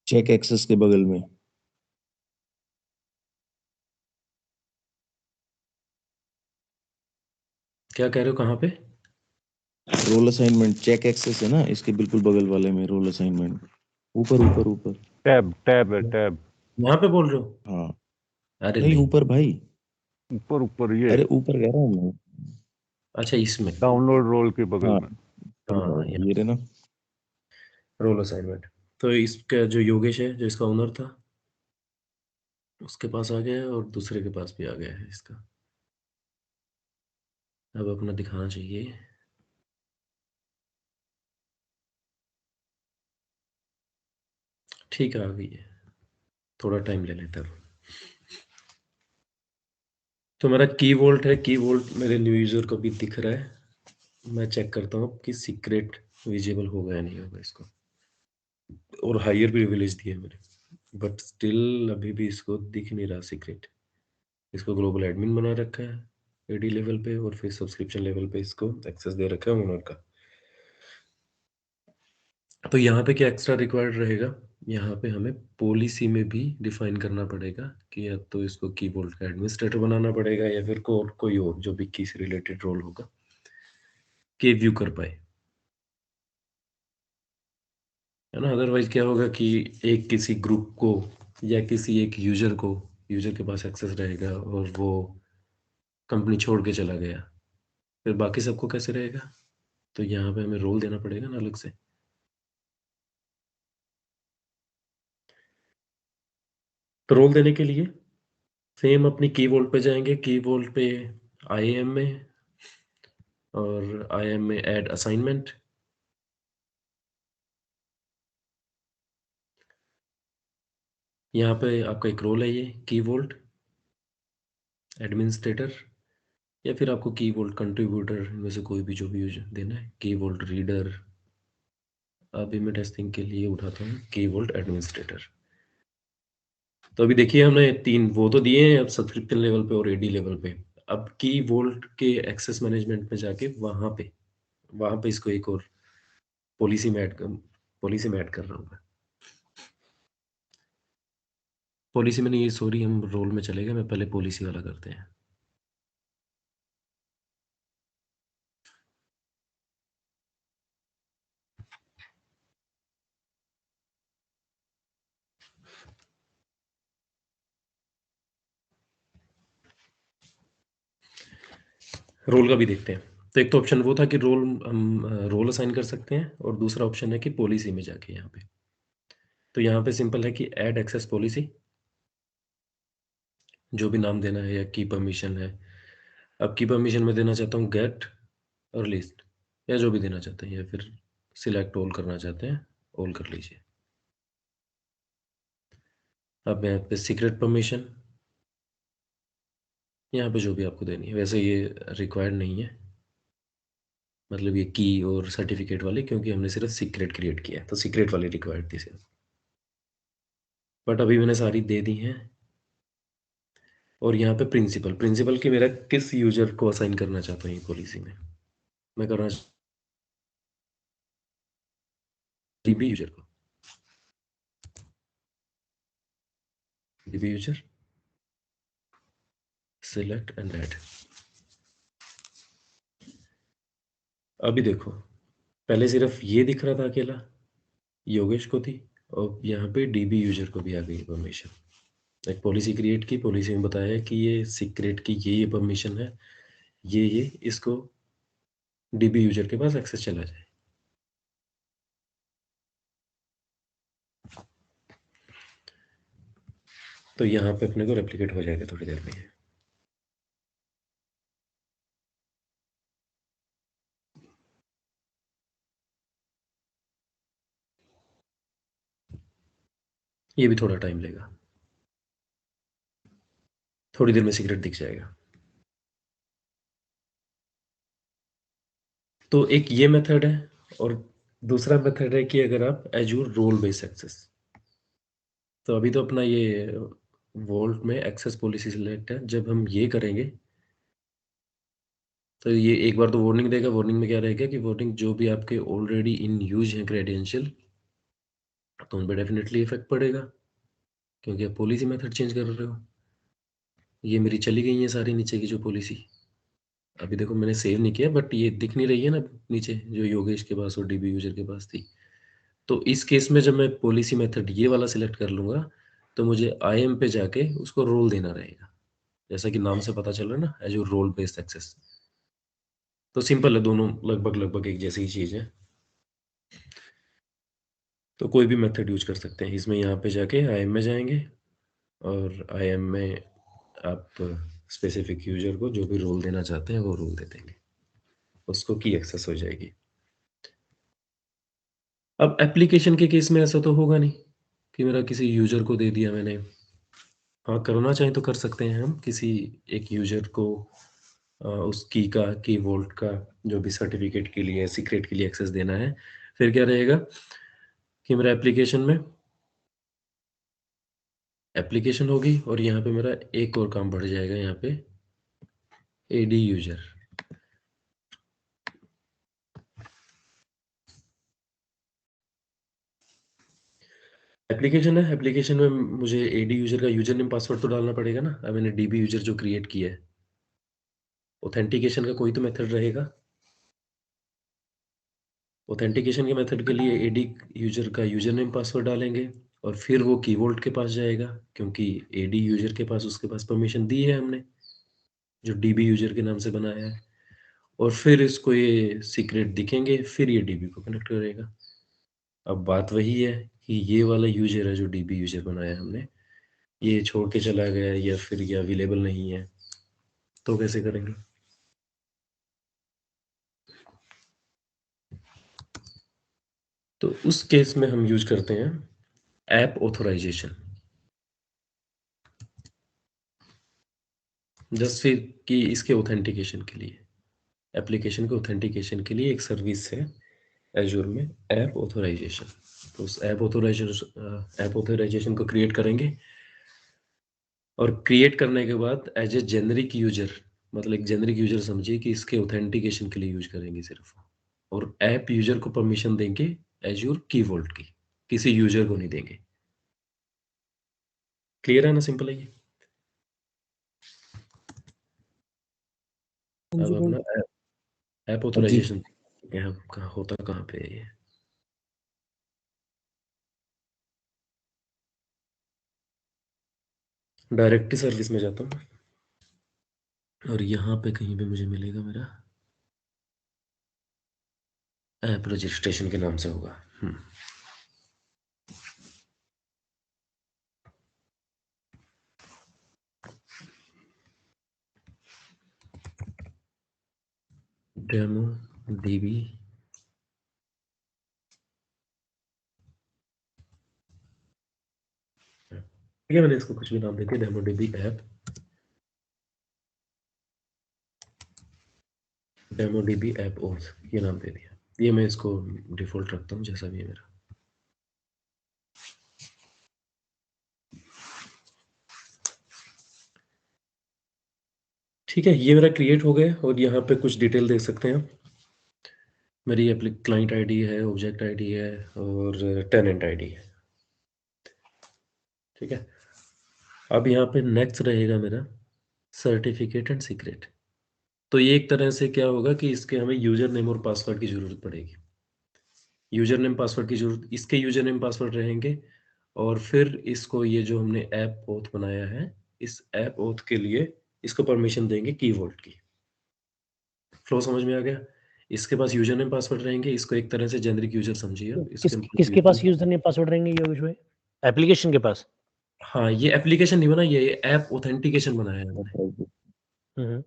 Speaker 5: चेक एक्सेस के बगल में
Speaker 1: क्या कह रहे हो, कहाँ पे?
Speaker 5: रोल असाइनमेंट, चेक एक्सेस है ना इसके बिल्कुल बगल वाले में, रोल असाइनमेंट ऊपर ऊपर ऊपर।
Speaker 3: टैब है, टैब
Speaker 1: वहां पे बोल रहे हो?
Speaker 5: हाँ
Speaker 1: अरे
Speaker 5: नहीं
Speaker 1: नहीं,
Speaker 5: ऊपर भाई,
Speaker 3: ऊपर ऊपर ये
Speaker 5: अरे ऊपर कह रहा हूँ मैं।
Speaker 1: अच्छा इसमें,
Speaker 3: डाउनलोड रोल के बगल
Speaker 5: हाँ
Speaker 3: में।
Speaker 1: हाँ
Speaker 5: ये रहे ना।
Speaker 1: Role assignment. तो इसका जो योगेश है, जो इसका ओनर था, उसके पास आ गया है और दूसरे के पास भी आ गया है इसका। अब अपना दिखाना चाहिए, ठीक है आ गई है, थोड़ा टाइम ले लेता है। तो मेरा की वोल्ट है, की वोल्ट मेरे न्यू यूजर को भी दिख रहा है। मैं चेक करता हूँ कि सीक्रेट विजिबल होगा या नहीं होगा इसको, और हायर प्रिविलेज दिए मैंने, बट स्टिल अभी भी इसको दिख नहीं रहा सीक्रेट। इसको ग्लोबल एडमिन बना रखा है AD लेवल पे, और फिर सब्सक्रिप्शन लेवल पे इसको एक्सेस दे रखा है ओनर का। तो यहाँ पे क्या एक्स्ट्रा रिक्वायर्ड रहेगा, यहाँ पे हमें पॉलिसी में भी डिफाइन करना पड़ेगा कि या तो इसको की वोल्ट का एडमिनिस्ट्रेटर बनाना पड़ेगा या फिर कोई और जो भी की से रिलेटेड रोल होगा कि व्यू कर पाए, है ना। अदरवाइज क्या होगा कि एक किसी ग्रुप को या किसी एक यूजर के पास एक्सेस रहेगा और वो कंपनी छोड़ के चला गया, फिर बाकी सबको कैसे रहेगा। तो यहाँ पे हमें रोल देना पड़ेगा ना अलग से। तो रोल देने के लिए सेम अपनी की वोल्ट पे जाएंगे, की वोल्ट पे IAM में, और IAM में ऐड असाइनमेंट। यहाँ पे आपका एक रोल है ये की वोल्ट एडमिनिस्ट्रेटर, या फिर आपको की वोल्ट कंट्रीब्यूटर, इनमें से कोई भी जो भी यूज देना है, की वोल्ट रीडर। अभी मैं टेस्टिंग के लिए उठाता हूँ की वोल्ट एडमिनिस्ट्रेटर। तो अभी देखिए हमने 3 वो तो दिए हैं अब सब्सक्रिप्शन लेवल पे और AD लेवल पे। अब की वोल्ट के एक्सेस मैनेजमेंट में जाके वहाँ पे इसको एक और पॉलिसी में ऐड कर रहा हूँ मैं। पॉलिसी में नहीं, ये सॉरी, हम रोल में चले गए, मैं पहले पॉलिसी वाला करते हैं। रोल का भी देखते हैं। तो एक तो ऑप्शन वो था कि हम रोल असाइन कर सकते हैं, और दूसरा ऑप्शन है कि पॉलिसी में जाके यहाँ पे। तो यहाँ पे सिंपल है कि ऐड एक्सेस पॉलिसी, जो भी नाम देना है, या की परमिशन है। अब की परमिशन में देना चाहता हूँ गेट और लिस्ट, या जो भी देना चाहते हैं, या फिर सिलेक्ट ऑल करना चाहते हैं, ऑल कर लीजिए। अब यहाँ पे सीक्रेट परमिशन, यहाँ पे जो भी आपको देनी है। वैसे ये रिक्वायर्ड नहीं है, मतलब ये की और सर्टिफिकेट वाली, क्योंकि हमने सिर्फ सीक्रेट क्रिएट किया है, तो सीक्रेट वाली रिक्वायर्ड थी सिर्फ। बट अभी मैंने सारी दे दी हैं। और यहाँ पे प्रिंसिपल की मेरा किस यूजर को असाइन करना चाहता हूँ ये पॉलिसी में। मैं करना DB यूजर को, DB user select and add. अभी देखो, पहले सिर्फ ये दिख रहा था अकेला, योगेश को थी, और यहाँ पे DB यूजर को भी आ गई परमिशन। एक पॉलिसी क्रिएट की, पॉलिसी में बताया कि ये सीक्रेट की ये परमिशन है, ये इसको DB यूजर के पास एक्सेस चला जाए। तो यहाँ पे अपने को रेप्लिकेट हो जाएगा थोड़ी देर में। ये भी थोड़ा टाइम लेगा, थोड़ी देर में सीक्रेट दिख जाएगा। तो एक ये मेथड है, और दूसरा मेथड है कि अगर आप एजूर रोल बेस्ड एक्सेस, तो अभी तो अपना ये वोल्ट में एक्सेस पॉलिसी सिलेक्ट है। जब हम ये करेंगे तो ये एक बार तो वार्निंग देगा। वार्निंग में क्या रहेगा कि वार्निंग जो भी आपके ऑलरेडी इन यूज हैं क्रेडेंशियल, तो उन पर डेफिनेटली इफेक्ट पड़ेगा, क्योंकि आप पॉलिसी मेथड चेंज कर रहे हो। ये मेरी चली गई है सारी नीचे की जो पॉलिसी। अभी देखो मैंने सेव नहीं किया, बट ये दिख नहीं रही है ना नीचे, जो योगेश के पास और DB यूजर के पास थी। तो इस केस में जब मैं पॉलिसी मेथड ये वाला सिलेक्ट कर लूँगा, तो मुझे IAM पे जाके उसको रोल देना रहेगा, जैसा कि नाम से पता चल रहा है ना, एजूर रोल बेस्ड एक्सेस। तो सिंपल है, दोनों लगभग एक जैसी ही चीज़ है। तो कोई भी मेथड यूज कर सकते हैं इसमें। यहाँ पे जाके IAM में जाएंगे, और IAM में आप स्पेसिफिक यूजर को जो भी रोल देना चाहते हैं वो रोल दे देंगे, उसको की एक्सेस हो जाएगी। अब एप्लीकेशन के केस में ऐसा तो होगा नहीं कि मेरा किसी यूजर को दे दिया मैंने। हाँ, करना चाहें तो कर सकते हैं हम किसी एक यूजर को उस की वोल्ट का जो भी सर्टिफिकेट के लिए, सीक्रेट के लिए एक्सेस देना है। फिर क्या रहेगा कि मेरा एप्लीकेशन होगी, और यहाँ पे मेरा एक और काम बढ़ जाएगा, यहाँ पे AD यूजर। एप्लीकेशन है, एप्लीकेशन में मुझे एडी यूजर का यूजर नेम पासवर्ड तो डालना पड़ेगा ना। अब मैंने डीबी यूजर जो क्रिएट किया है, ऑथेंटिकेशन का कोई तो मेथड रहेगा। ऑथेंटिकेशन के मेथड के लिए एडी यूजर का यूजर नेम पासवर्ड डालेंगे और फिर वो कीवोल्ट के पास जाएगा, क्योंकि एडी यूजर के पास उसके पास परमिशन दी है हमने, जो डीबी यूजर के नाम से बनाया है। और फिर इसको ये सीक्रेट दिखेंगे, फिर ये डीबी को कनेक्ट करेगा। अब बात वही है कि ये वाला यूजर है जो डीबी यूजर बनाया है हमने, ये छोड़ के चला गया या फिर ये अवेलेबल नहीं है, तो कैसे करेंगे? तो उस केस में हम यूज करते हैं ऐप ऑथराइजेशन। जस्ट फिर कि इसके ऑथेंटिकेशन के लिए, एप्लीकेशन के ऑथेंटिकेशन के लिए एक सर्विस है एजूर में, ऐप ऑथराइजेशन। तो उस ऐप ऑथराइजेशन को क्रिएट करेंगे और क्रिएट करने के बाद एज ए जेनरिक यूजर, मतलब एक जेनरिक यूजर समझिए कि इसके ऑथेंटिकेशन के लिए यूज करेंगे सिर्फ, और ऐप यूजर को परमिशन देंगे एजूर कीवोल्ट की, किसी यूजर को नहीं देंगे। क्लियर है ना? सिंपल है ये।
Speaker 4: हाँ जी
Speaker 1: अब
Speaker 4: भाई।
Speaker 1: अपना ऐप ऑथराइजेशन यहाँ होता कहाँ पे है ये? डायरेक्टरी सर्विस में जाता हूँ और यहाँ पे कहीं पे मुझे मिलेगा मेरा ऐप रजिस्ट्रेशन के नाम से होगा। डेमो डीबी ठीक है, मैंने इसको कुछ भी नाम दे दिया, demo dB app, demo dB app oath, ये नाम दे दिया। ये मैं इसको डिफॉल्ट रखता हूँ जैसा भी है मेरा। ठीक है, ये मेरा क्रिएट हो गया और यहाँ पे कुछ डिटेल देख सकते हैं। मेरी क्लाइंट आईडी है, ऑब्जेक्ट आईडी है और टेनेंट आईडी है। ठीक है, अब यहाँ पे नेक्स्ट रहेगा मेरा सर्टिफिकेट एंड सीक्रेट। तो ये एक तरह से क्या होगा कि इसके हमें यूजर नेम और पासवर्ड की जरूरत पड़ेगी। यूजर नेम पासवर्ड की जरूरत, इसके यूजर नेम पासवर्ड रहेंगे और फिर इसको ये जो हमने ऐप ओथ बनाया है, इस ऐप ओथ के लिए इसको परमिशन देंगे कीवोल्ट की। फ्लो समझ में आ गया? इसके पास यूजर नेम पासवर्ड रहेंगे, इसको एक तरह से जेनरिक यूजर समझिए आप।
Speaker 6: किसके पास यूजर नेम पासवर्ड रहेंगे योगेश भाई? एप्लीकेशन के पास?
Speaker 1: हाँ, ये एप्लीकेशन नहीं बना, ये ऐप ऑथेंटिकेशन बनाया है हमने।
Speaker 6: तो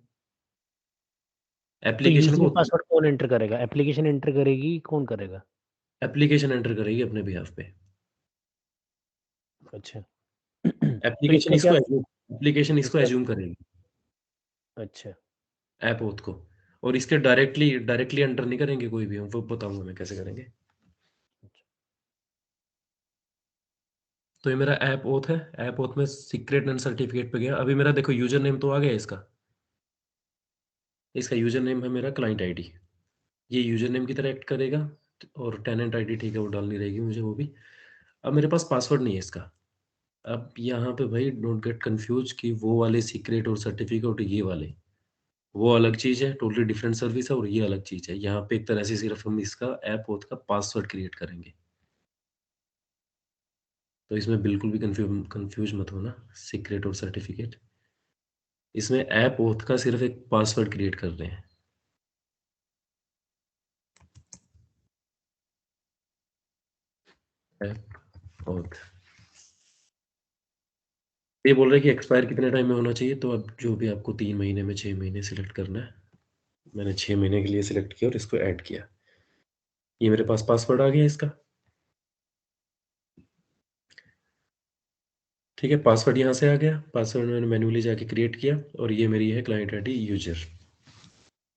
Speaker 1: एप्लीकेशन
Speaker 6: यूजर
Speaker 1: को
Speaker 6: नेम पासवर्ड कौन एंटर करेगा? एप्लीकेशन एंटर करेगी, कौन करेगा?
Speaker 1: एप्लीकेशन एंटर करेगी अपने बिहाफ पे।
Speaker 6: अच्छा। तो
Speaker 1: एप्लीकेशन
Speaker 6: इसका क्या?
Speaker 1: इसको
Speaker 6: इसका
Speaker 1: एज्यूम करेगी
Speaker 6: अच्छा।
Speaker 1: ऐप ओथ को, और इसके डायरेक्टली एंटर नहीं करेंगे कोई भी, हम वो बताऊंगा मैं कैसे करेंगे। तो ये मेरा ऐप ओथ है, ऐप ओथ में सीक्रेट एंड सर्टिफिकेट पे गया। अभी मेरा देखो यूजर नेम तो आ गया इसका यूजर नेम है मेरा क्लाइंट आईडी, ये यूजर नेम की तरह एक्ट करेगा। और टेनेंट आईडी ठीक है, वो डालनी रहेगी मुझे वो भी। अब मेरे पास पासवर्ड नहीं है इसका। अब यहाँ पे भाई डोंट गेट कंफ्यूज कि वो वाले सीक्रेट और सर्टिफिकेट ये वाले वो अलग चीज़ है, टोटली डिफरेंट सर्विस है, और ये अलग चीज़ है। यहाँ पे एक तरह से सिर्फ हम इसका ऐप ओथ का पासवर्ड क्रिएट करेंगे। तो इसमें बिल्कुल भी कंफ्यूज मत होना, सीक्रेट और सर्टिफिकेट। इसमें ऐप ओथ का सिर्फ एक पासवर्ड क्रिएट कर रहे हैं। ऐप ओथ ये बोल रहे हैं कि एक्सपायर कितने टाइम में होना चाहिए, तो अब जो भी आपको 3 महीने में 6 महीने सिलेक्ट करना है। मैंने 6 महीने के लिए सिलेक्ट किया और इसको ऐड किया। ये मेरे पास पासवर्ड आ गया इसका। ठीक है, पासवर्ड यहाँ से आ गया, पासवर्ड मैंने मैन्युअली जाके क्रिएट किया, और ये मेरी है क्लाइंट आईडी यूजर,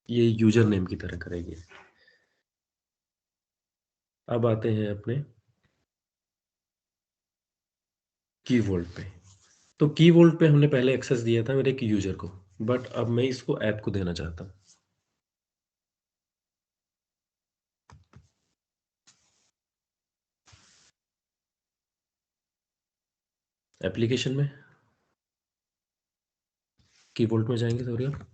Speaker 1: ये यूजर नेम की तरह करेगी। अब आते हैं अपने कीवोल्ट पे। तो कीवोल्ट पे हमने पहले एक्सेस दिया था मेरे एक यूजर को, बट अब मैं इसको ऐप को देना चाहता हूँ। एप्लीकेशन में की वोल्ट में जाएंगे सॉरी आप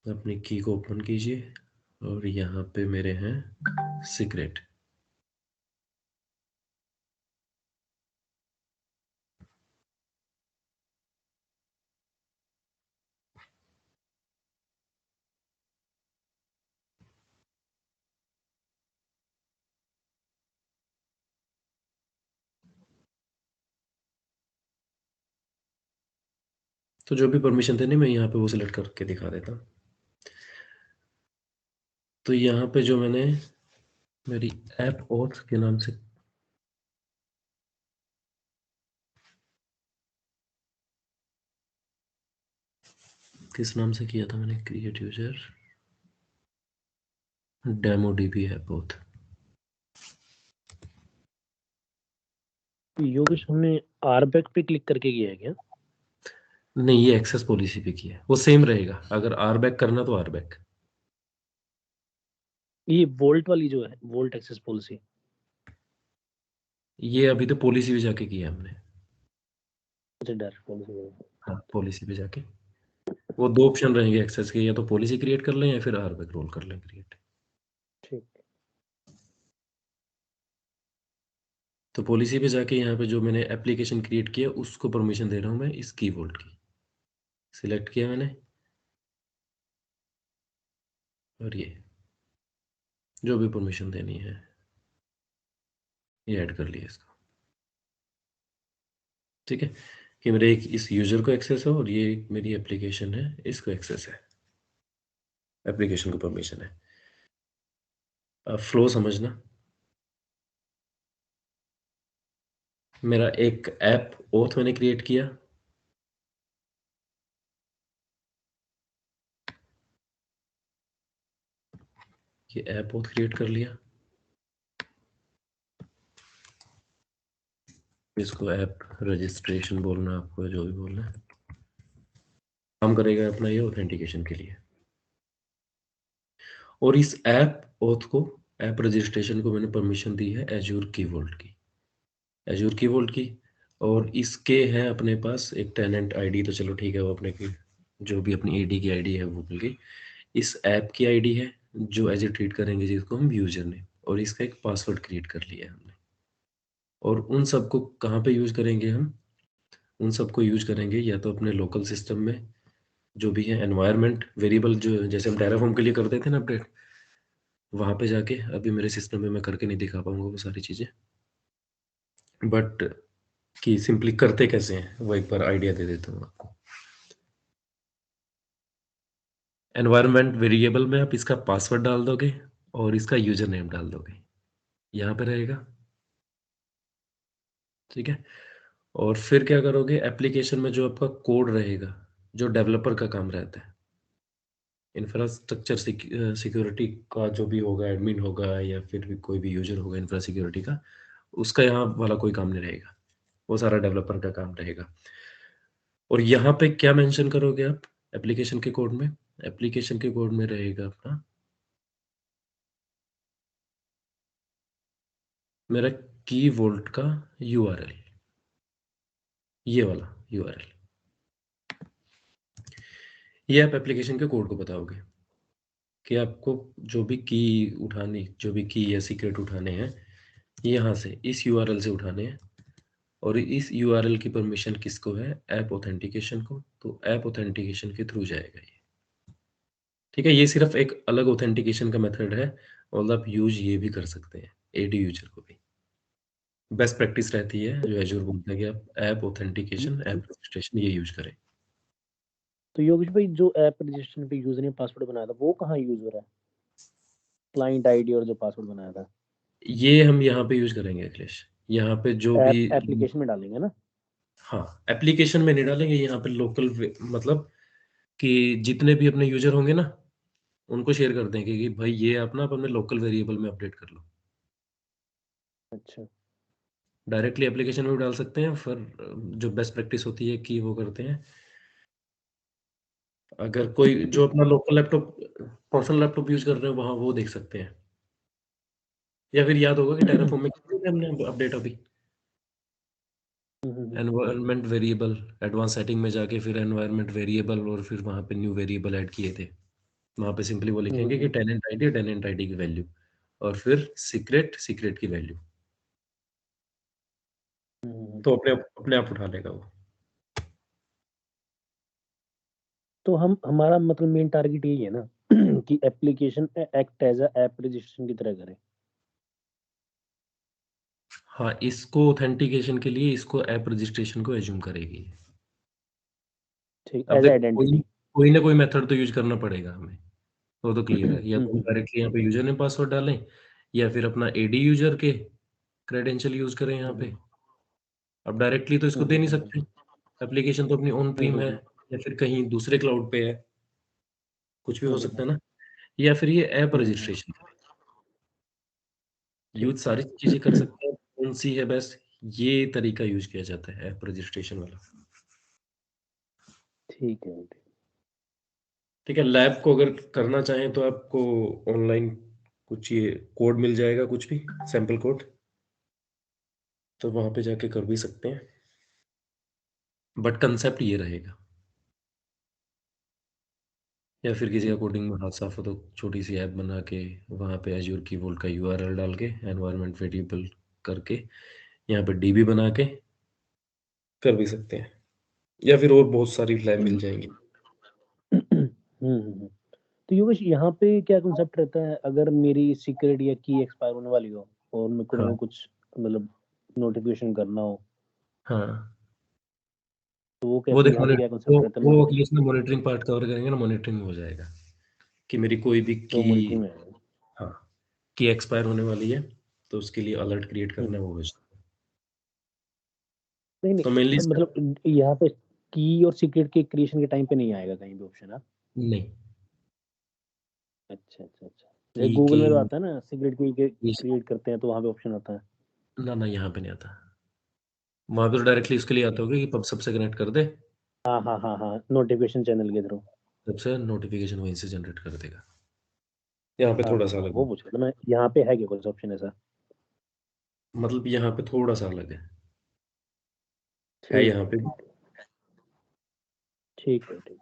Speaker 1: अपनी की को ओपन कीजिए और यहाँ पे मेरे हैं सीक्रेट। तो जो भी परमिशन देनी मैं यहाँ पे वो सिलेक्ट करके दिखा देता हूँ। तो यहाँ पे जो मैंने मेरी ऐप ऑथ के नाम से किस नाम से किया था मैंने, create user demo dB app auth.
Speaker 6: Yogesh हमने आरबैक पे क्लिक करके किया है क्या?
Speaker 1: नहीं, ये एक्सेस पॉलिसी पे किया है, वो सेम रहेगा। अगर आर बैक करना तो आर बैक।
Speaker 6: ये वोल्ट वाली जो है, वोल्ट एक्सेस पॉलिसी।
Speaker 1: ये अभी तो पॉलिसी पे जाके किया हमने।
Speaker 6: अच्छा, डायरेक्ट पॉलिसी।
Speaker 1: हाँ, पॉलिसी पे जाके वो दो ऑप्शन रहेंगे एक्सेस के, या तो पॉलिसी क्रिएट कर लें या फिर आर बैक रोल कर लें क्रिएट।
Speaker 6: ठीक।
Speaker 1: तो पॉलिसी पे जाके यहाँ पे जो मैंने एप्लीकेशन क्रिएट किया उसको परमिशन दे रहा हूँ मैं इस कीवर्ड की। सिलेक्ट किया मैंने और ये जो भी परमिशन देनी है ये ऐड कर लिया इसको। ठीक है, कि मेरे एक इस यूजर को एक्सेस हो और ये मेरी एप्लीकेशन है इसको एक्सेस है, एप्लीकेशन को परमिशन है। अब फ्लो समझना, मेरा एक ऐप ऑथ मैंने क्रिएट किया, ये ऐप ऑथ क्रिएट कर लिया, इसको ऐप रजिस्ट्रेशन बोलना आपको, जो भी बोलना है काम करेगा अपना ये ऑथेंटिकेशन के लिए। और इस ऐप ऑथ को, ऐप रजिस्ट्रेशन को मैंने परमिशन दी है एज्योर कीवोल्ट की, एज्योर कीवोल्ट की। और इसके है अपने पास एक टेनेंट आईडी, तो चलो ठीक है, वो अपने की जो भी अपनी एडी की आईडी है वो मिल गई। इस ऐप की आईडी है जो एज ए ट्रीट करेंगे जिसको हम यूजर ने, और इसका एक पासवर्ड क्रिएट कर लिया है हमने। और उन सबको कहाँ पे यूज करेंगे हम, उन सबको यूज करेंगे या तो अपने लोकल सिस्टम में जो भी है एनवायरनमेंट वेरिएबल, जो जैसे हम टेराफॉर्म के लिए करते थे ना अपडेट, वहाँ पे जाके। अभी मेरे सिस्टम में मैं करके नहीं दिखा पाऊंगा वो सारी चीज़ें, बट कि सिंपली करते कैसे हैं वो एक बार आइडिया दे देता हूँ आपको। एनवायरनमेंट वेरिएबल में आप इसका पासवर्ड डाल दोगे और इसका यूजर नेम डाल दोगे, यहाँ पे रहेगा। ठीक है, और फिर क्या करोगे, एप्लीकेशन में जो आपका कोड रहेगा, जो डेवलपर का काम रहता है, इंफ्रास्ट्रक्चर सिक्योरिटी का जो भी होगा, एडमिन होगा या फिर भी कोई भी यूजर होगा इंफ्रा सिक्योरिटी का, उसका यहाँ वाला कोई काम नहीं रहेगा, वो सारा डेवलपर का काम रहेगा। और यहाँ पे क्या मेंशन करोगे आप एप्लीकेशन के कोड में, एप्लीकेशन के कोड में रहेगा अपना मेरा की वोल्ट का यूआरएल, ये वाला यूआरएल। ये आप एप्लीकेशन के कोड को बताओगे कि आपको जो भी की उठानी, जो भी की या सीक्रेट उठाने हैं यहाँ से इस यूआरएल से उठाने हैं। और इस यूआरएल की परमिशन किसको है, ऐप ऑथेंटिकेशन को, तो ऐप ऑथेंटिकेशन के थ्रू जाएगा ये। ठीक है, ये सिर्फ एक अलग ऑथेंटिकेशन का मेथड है और आप यूज ये भी कर सकते हैं एडी यूजर को भी। बेस्ट प्रैक्टिस रहती है जो एज्योर बोलता है कि आप ऐप ऑथेंटिकेशन, ऐप रजिस्ट्रेशन ये यूज करें।
Speaker 6: तो योगेश भाई, जो ऐप रजिस्ट्रेशन पे यूजर ने पासवर्ड बनाया था वो कहाँ यूज हो रहा है? क्लाइंट आईडी और जो पासवर्ड बनाया था,
Speaker 1: ये हम यहाँ पे यूज करेंगे अखिलेश, यहाँ पे जो भी
Speaker 6: एप्लीकेशन में डालेंगे ना?
Speaker 1: हाँ, एप्लीकेशन में नहीं डालेंगे, यहाँ पे लोकल मतलब कि जितने भी अपने यूजर होंगे ना उनको शेयर कर देंगे कि भाई ये आप ना अपने लोकल वेरिएबल में अपडेट कर लो।
Speaker 6: अच्छा।
Speaker 1: डायरेक्टली एप्लीकेशन में भी डाल सकते हैं, फिर जो बेस्ट प्रैक्टिस होती है कि वो करते हैं, अगर कोई जो अपना local laptop, personal laptop use कर रहे हो वहाँ वो देख सकते हैं। या फिर याद होगा कि टेराफॉर्म में किया था हमने अपडेट अभी, एनवायरनमेंट वेरिएबल एडवांस सेटिंग में जाके फिर एनवायरनमेंट वेरिएबल और फिर वहाँ पे न्यू वेरिएबल ऐड किए थे। वहाँ पे सिंपली वो लिखेंगे कि टेनेंट आईडी की वैल्यू और फिर सीक्रेट की वैल्यू, तो अपने आप उठा लेगा वो।
Speaker 6: तो हमारा मतलब मेन टारगेट यही है ना कि application act as a app registration की तरह करे।
Speaker 1: हाँ, इसको ऑथेंटिकेशन के लिए इसको ऐप रजिस्ट्रेशन को एज्यूम करेगी।
Speaker 6: ठीक,
Speaker 1: अब
Speaker 6: एज
Speaker 1: देखो
Speaker 6: आइडेंटिटी।
Speaker 1: कोई ना कोई मेथड तो यूज करना पड़ेगा हमें, वो तो क्लियर है। या तो हम डायरेक्टली यहाँ पे यूजर नेम पासवर्ड डालें या फिर अपना एडी यूजर के क्रेडेंशियल यूज करें यहाँ पे। अब डायरेक्टली तो इसको दे नहीं सकते, एप्लीकेशन तो अपनी ऑन प्रीम है या फिर कहीं दूसरे क्लाउड पे है, कुछ भी हो सकता है ना। या फिर ये ऐप रजिस्ट्रेशन यूज सारी चीजें कर सकते हैं, कौन सी है बेस्ट, ये तरीका यूज किया जाता है ऐप रजिस्ट्रेशन वाला।
Speaker 6: ठीक है।
Speaker 1: ठीक है, लैब को अगर करना चाहें तो आपको ऑनलाइन कुछ ये कोड मिल जाएगा, कुछ भी सैंपल कोड, तो वहां पे जाके कर भी सकते हैं, बट कंसेप्ट ये रहेगा। या फिर किसी का कोडिंग में हाथ साफ हो तो छोटी सी ऐप बना के वहाँ पे एज्योर की वोल्ट का यूआरएल डाल के एनवायरनमेंट वेरिएबल करके यहाँ पे डीबी बना के कर भी सकते हैं, या फिर और बहुत सारी लैब मिल जाएंगी।
Speaker 6: तो योगेश यहाँ पे क्या कंसेप्ट रहता है, अगर मेरी सीक्रेट या की एक्सपायर होने वाली हो और मेरे को
Speaker 1: हाँ
Speaker 6: कुछ मतलब नोटिफिकेशन करना हो,
Speaker 1: हाँ,
Speaker 6: तो वो
Speaker 1: वो
Speaker 6: कैसे,
Speaker 1: देख
Speaker 6: यहाँ पे क्या
Speaker 1: वो
Speaker 6: कंसेप्ट रहता है?
Speaker 1: वो इसमें मॉनिटरिंग पार्ट कवर करेंगे ना, मॉनिटरिंग हो जाएगा कि मेरी कोई भी
Speaker 6: तो
Speaker 1: की,
Speaker 6: मॉनिटरिंग में है।
Speaker 1: हाँ, की एक्सपायर होने वाली है तो उसके लिए अलर्ट क्रिएट करना है, वो हो जाएगा।
Speaker 6: नहीं
Speaker 1: तो मेनली
Speaker 6: नहीं, मतलब यहाँ पे की और सीक्रेट के क्रिएशन के टाइम पे नहीं आएगा कहीं भी ऑप्शन? है
Speaker 1: नहीं,
Speaker 6: अच्छा अच्छा अच्छा, जैसे
Speaker 1: की
Speaker 6: गूगल
Speaker 1: के
Speaker 6: में तो आता है ना, सीक्रेट की क्रिएट करते हैं तो वहाँ पे ऑप्शन आता है।
Speaker 1: ना यहाँ पे नहीं आता, वहाँ पे तो डायरेक्टली उसके लिए आता होगा कि पब सबसे कनेक्ट कर दे,
Speaker 6: हाँ हाँ हाँ हाँ, नोटिफिकेशन चैनल के थ्रू।
Speaker 1: सबसे नोटिफिकेशन वहीं से जनरेट कर देगा। यहाँ पे
Speaker 6: हाँ
Speaker 1: थोड़ा
Speaker 6: हाँ
Speaker 1: सा
Speaker 6: हाँ,
Speaker 1: अलग
Speaker 6: वो
Speaker 1: है,
Speaker 6: पूछ रहा था मैं, यहाँ पे है क्या कुछ ऑप्शन ऐसा?
Speaker 1: मतलब यहाँ पे थोड़ा सा अलग है
Speaker 6: ठीक
Speaker 1: यहाँ
Speaker 6: है
Speaker 1: पे।
Speaker 6: ठीक है ठीक।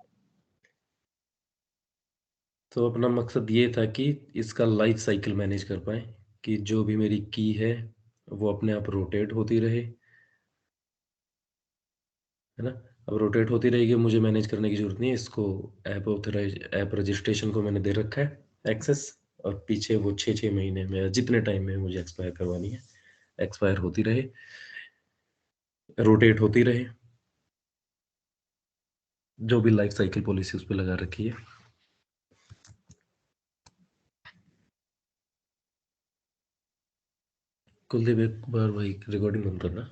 Speaker 1: तो अपना मकसद ये था कि इसका लाइफ साइकिल मैनेज कर पाए, कि जो भी मेरी की है वो अपने आप रोटेट होती रहे, है ना। अब रोटेट होती रहेगी, मुझे मैनेज करने की जरूरत नहीं है इसको। ऐप रजिस्ट्रेशन को मैंने दे रखा है एक्सेस, और पीछे वो 6 महीने में जितने टाइम में मुझे एक्सपायर करवानी है एक्सपायर होती रहे, रोटेट होती रहे, जो भी लाइफ साइकिल पॉलिसी उस पर लगा रखी है। कुलदीप एक बार भाई रिकॉर्डिंग बंद करना।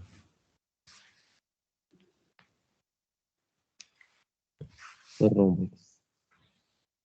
Speaker 5: कर रहा हूँ भाई।